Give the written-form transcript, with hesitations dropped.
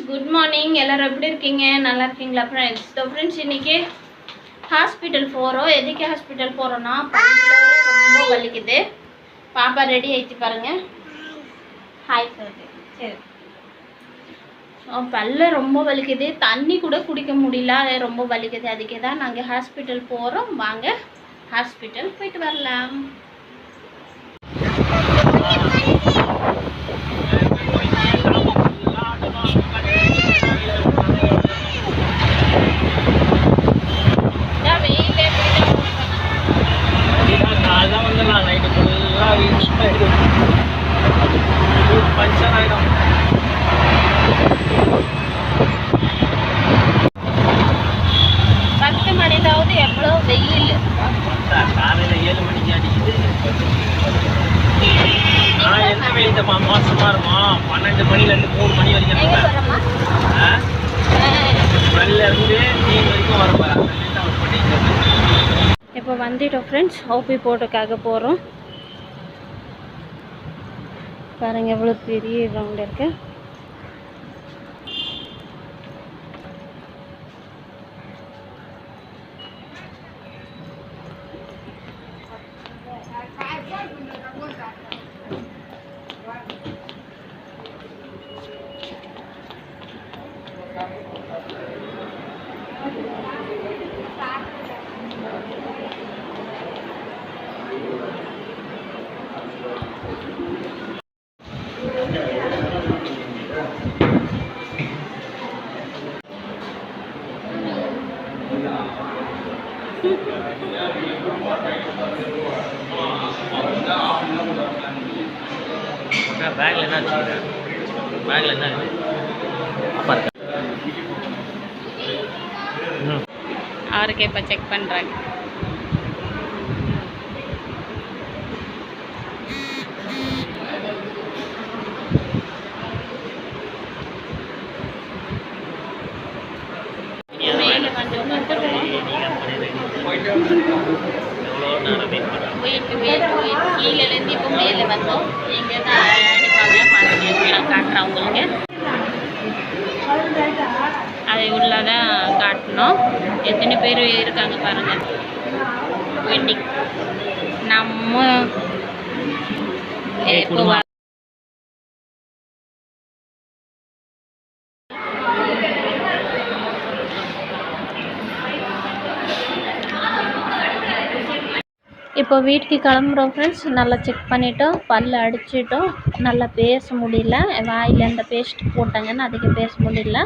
Good morning. எல்லாரும் எப்படி இருக்கீங்க? நல்லா இருக்கீங்களா ஃப்ரெண்ட்ஸ்? ஸோ ஃப்ரெண்ட்ஸ், இன்றைக்கி ஹாஸ்பிட்டல் போகிறோம். எதுக்கு ஹாஸ்பிட்டல் போகிறோன்னா, பல்லில் ரொம்ப வலிக்குது. பாப்பா ரெடி ஆகிடுச்சு பாருங்கள். ஹாய் சொல்லுது. சரி, பல்ல ரொம்ப வலிக்குது. தண்ணி கூட குடிக்க முடியல, ரொம்ப வலிக்குது. அதுக்கே தான் நாங்கள் ஹாஸ்பிட்டல் போகிறோம். வாங்க ஹாஸ்பிட்டல் போயிட்டு வரலாம். மோசமா இருக்குமா? 12 மணிலேருந்து 3 மணி வரைக்கும் இப்போ வந்துட்டோம் ஃப்ரெண்ட்ஸ். ஓபி போட்டோக்காக போகிறோம். பாருங்கள் எவ்வளோ பெரிய கிரவுண்ட் இருக்கு. பேக்ல என்ன வச்சுக்கிறேன்? பேக்ல என்ன அப்பா இருக்கு. அவருக்கு இப்போ செக் பண்ணுறாங்க. கீழேருந்து இப்போ மேலே வந்தோம். எங்கே தான் அடிப்பாங்க பார்த்துக்கலாம். காட்டுறேன் உங்களுக்கு. அதை உள்ளதான் காட்டணும். எத்தனை பேர் இருக்காங்க பாருங்கள். வெயிட்டிங். நம்ம இப்போ இப்போ வீட்டுக்கு கிளம்புறோம் ஃப்ரெண்ட்ஸ். நல்லா செக் பண்ணிவிட்டோம், பல்ல அடிச்சிட்டோம். நல்லா பேச முடியல, வாயில் அந்த பேஸ்ட் போட்டாங்கன்னு அதுக்கு பேச முடியல.